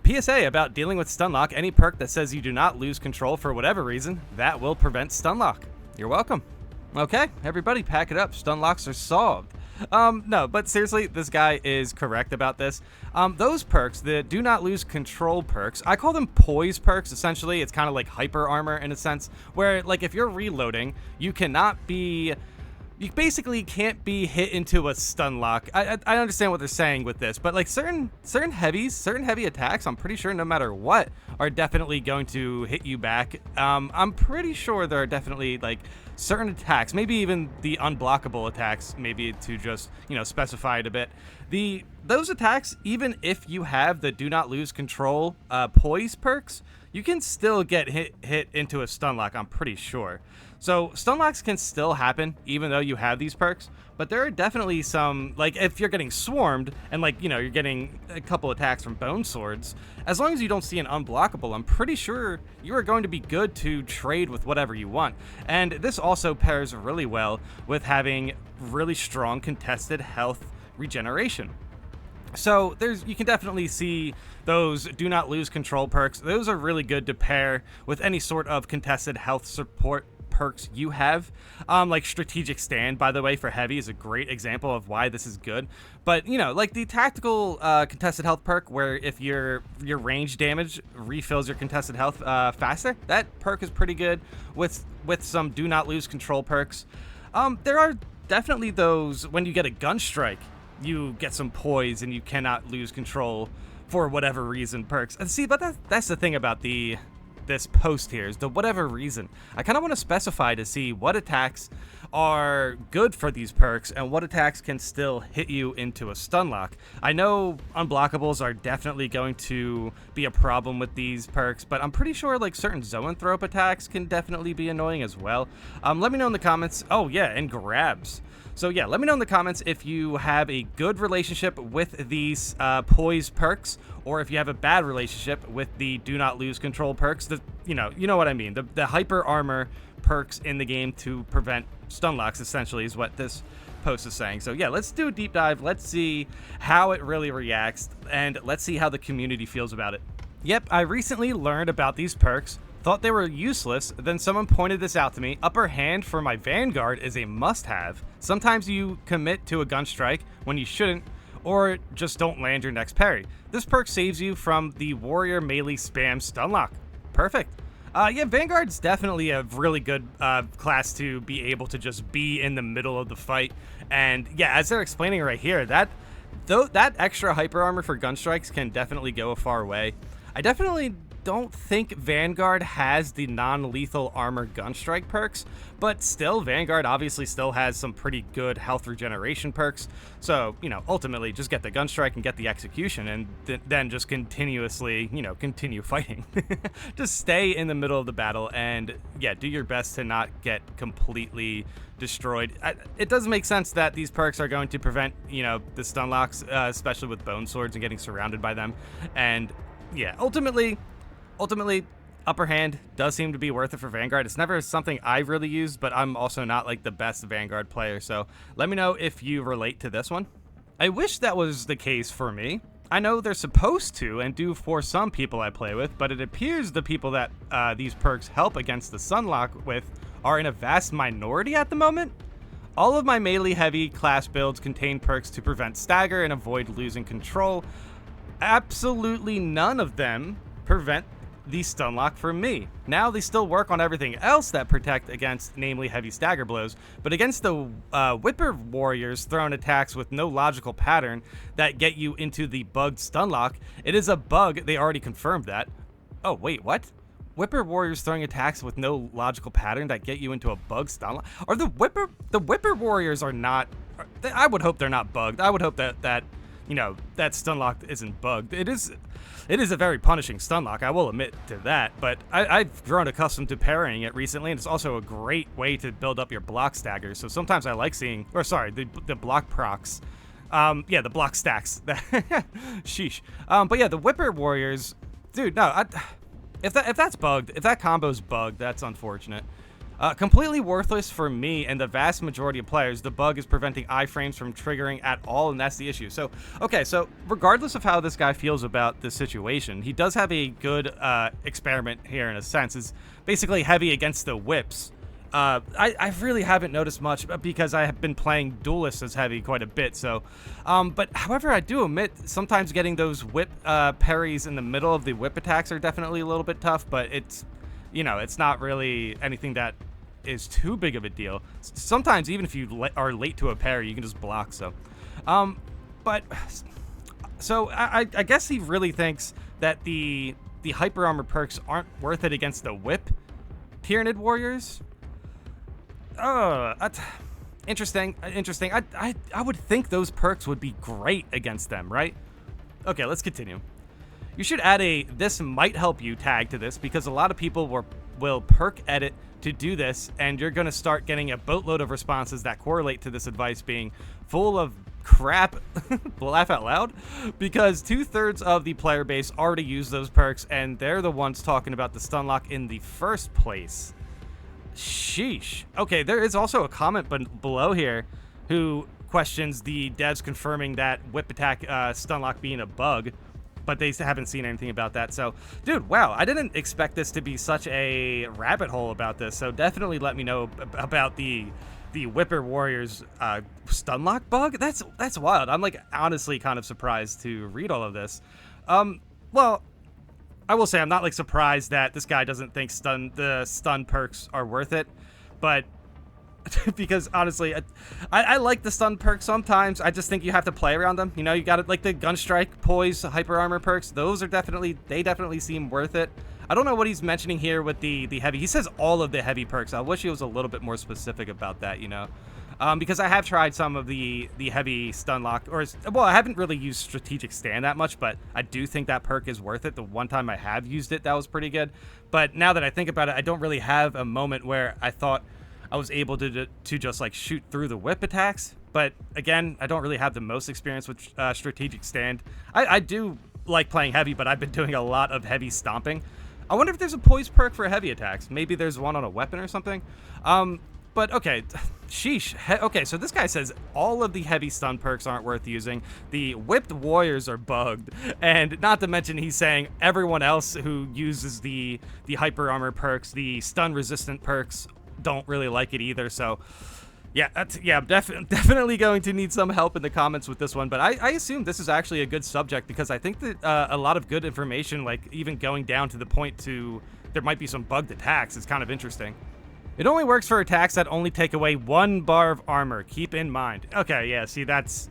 PSA about dealing with Stunlock. Any perk that says you do not lose control for whatever reason, that will prevent Stunlock. You're welcome. Okay, everybody pack it up. Stunlocks are solved. No, but seriously, this guy is correct about this. Those perks, the do not lose control perks, I call them poise perks, essentially. It's kind of like hyper armor in a sense, where, like, if you're reloading, you basically can't be hit into a Stunlock. I understand what they're saying with this, but like certain heavy attacks, I'm pretty sure no matter what, are definitely going to hit you back. I'm pretty sure there are definitely like certain attacks, maybe even the unblockable attacks, maybe to just, specify it a bit. Those attacks, even if you have the do not lose control poise perks, you can still get hit into a Stunlock, I'm pretty sure. So Stunlocks can still happen even though you have these perks, but there are definitely some, like if you're getting swarmed and like, you're getting a couple attacks from bone swords, as long as you don't see an unblockable, I'm pretty sure you are going to be good to trade with whatever you want. And this also pairs really well with having really strong contested health regeneration. So you can definitely see those do not lose control perks. Those are really good to pair with any sort of contested health support perks you have. Like strategic stand, by the way, for heavy is a great example of why this is good. But like the tactical contested health perk, where if your range damage refills your contested health faster, that perk is pretty good with some do not lose control perks. There are definitely those when you get a gun strike, you get some poise and you cannot lose control for whatever reason perks. And see, but that's the thing about this post here, is the whatever reason. I kind of want to specify to see what attacks are good for these perks and what attacks can still hit you into a Stunlock. I know unblockables are definitely going to be a problem with these perks, but I'm pretty sure like certain zoanthrope attacks can definitely be annoying as well. Let me know in the comments. Oh yeah, and grabs. So yeah, let me know in the comments if you have a good relationship with these poise perks, or if you have a bad relationship with the do not lose control perks. You know what I mean. The hyper armor perks in the game to prevent Stunlocks, essentially, is what this post is saying. So yeah, let's do a deep dive. Let's see how it really reacts, and let's see how the community feels about it. Yep, I recently learned about these perks. Thought they were useless, then someone pointed this out to me. Upper hand for my Vanguard is a must-have. Sometimes you commit to a gun strike when you shouldn't, or just don't land your next parry. This perk saves you from the warrior melee spam Stunlock. Perfect. Yeah, Vanguard's definitely a really good class to be able to just be in the middle of the fight. And yeah, as they're explaining right here, that extra hyper armor for gun strikes can definitely go a far way. I definitely don't think Vanguard has the non-lethal armor gunstrike perks, but still, Vanguard obviously still has some pretty good health regeneration perks. So, ultimately just get the gunstrike and get the execution, and then just continuously, continue fighting. Just stay in the middle of the battle and, yeah, do your best to not get completely destroyed. It does make sense that these perks are going to prevent, the Stunlocks, especially with bone swords and getting surrounded by them. And, yeah, ultimately, upper hand does seem to be worth it for Vanguard. It's never something I've really used, but I'm also not like the best Vanguard player, so let me know if you relate to this one. I wish that was the case for me. I know they're supposed to and do for some people I play with, but it appears the people that these perks help against the Stunlock with are in a vast minority at the moment. All of my melee heavy class builds contain perks to prevent stagger and avoid losing control. Absolutely none of them prevent the Stunlock for me. Now they still work on everything else that protect against, namely heavy stagger blows, but against the Whipper warriors throwing attacks with no logical pattern that get you into the bugged Stunlock, it is a bug. They already confirmed that. Oh wait, what? Whipper warriors throwing attacks with no logical pattern that get you into a bugged Stunlock? Are the Whipper warriors are not? I would hope they're not bugged. I would hope that that Stunlock isn't bugged. It is a very punishing Stunlock, I will admit to that, but I've grown accustomed to parrying it recently, and it's also a great way to build up your block staggers. So sometimes I like seeing, the block procs. Yeah, the block stacks. Sheesh. But yeah, the Whipper warriors, dude, no, if that's bugged, if that combo's bugged, that's unfortunate. Completely worthless for me and the vast majority of players. The bug is preventing iframes from triggering at all, and that's the issue. So, okay, so regardless of how this guy feels about this situation, he does have a good experiment here in a sense. It's basically heavy against the whips. I really haven't noticed much because I have been playing Duelist as heavy quite a bit. So, but however, I do admit sometimes getting those whip parries in the middle of the whip attacks are definitely a little bit tough, but it's, you know, it's not really anything that is too big of a deal. Sometimes even if you are late to a parry, you can just block. So, but so I guess he really thinks that the hyper armor perks aren't worth it against the whip Tyranid warriors. Interesting. I would think those perks would be great against them, right? Okay, let's continue. You should add a "this might help you" tag to this because a lot of people will perk edit to do this, and you're going to start getting a boatload of responses that correlate to this advice being full of crap. Laugh out loud, because 2/3 of the player base already use those perks, and they're the ones talking about the Stunlock in the first place. Sheesh. Okay, there is also a comment below here who questions the devs confirming that whip attack Stunlock being a bug, but they haven't seen anything about that. So, dude, wow, I didn't expect this to be such a rabbit hole about this. So definitely let me know about the Whipper Warriors Stunlock bug. That's wild. I'm like honestly kind of surprised to read all of this. Well, I will say I'm not like surprised that this guy doesn't think the stun perks are worth it, but because honestly, I like the stun perks sometimes. I just think you have to play around them. You know, you got it, like the Gunstrike, Poise, Hyper Armor perks. Those are they definitely seem worth it. I don't know what he's mentioning here with the heavy. He says all of the heavy perks. I wish he was a little bit more specific about that, you know. Because I have tried some of the heavy Stunlock, well, I haven't really used Strategic Stand that much, but I do think that perk is worth it. The one time I have used it, that was pretty good. But now that I think about it, I don't really have a moment where I thought I was able to just like shoot through the whip attacks. But again, I don't really have the most experience with Strategic Stand. I do like playing heavy, but I've been doing a lot of heavy stomping. I wonder if there's a poise perk for heavy attacks. Maybe there's one on a weapon or something. But okay, sheesh. Okay, so this guy says all of the heavy stun perks aren't worth using. The whipped warriors are bugged, and not to mention he's saying everyone else who uses the hyper armor perks, the stun resistant perks, don't really like it either. So yeah, I'm definitely going to need some help in the comments with this one. But I assume this is actually a good subject because I think that a lot of good information, like even going down to the point to there might be some bugged attacks, is kind of interesting. It only works for attacks that only take away 1 bar of armor. Keep in mind. Okay, yeah, see, that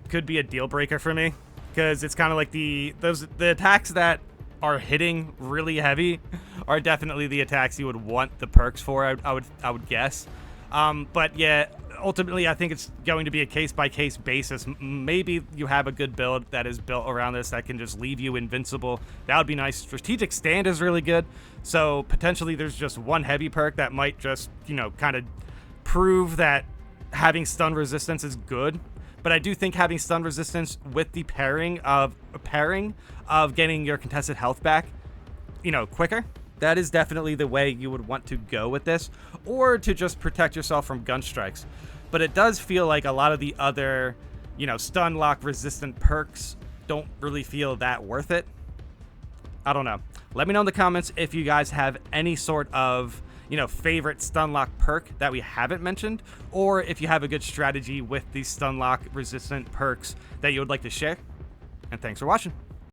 could be a deal breaker for me because it's kind of like the attacks that are hitting really heavy are definitely the attacks you would want the perks for. I would guess. But yeah, ultimately, I think it's going to be a case-by-case basis. Maybe you have a good build that is built around this that can just leave you invincible. That would be nice. Strategic Stand is really good. So potentially there's just one heavy perk that might just, you know, kind of prove that having stun resistance is good. But I do think having stun resistance with the pairing of getting your contested health back, you know, quicker, that is definitely the way you would want to go with this, or to just protect yourself from gun strikes. But it does feel like a lot of the other, you know, Stunlock resistant perks don't really feel that worth it. I don't know. Let me know in the comments if you guys have any sort of, you know, favorite Stunlock perk that we haven't mentioned, or if you have a good strategy with these Stunlock resistant perks that you would like to share. And thanks for watching.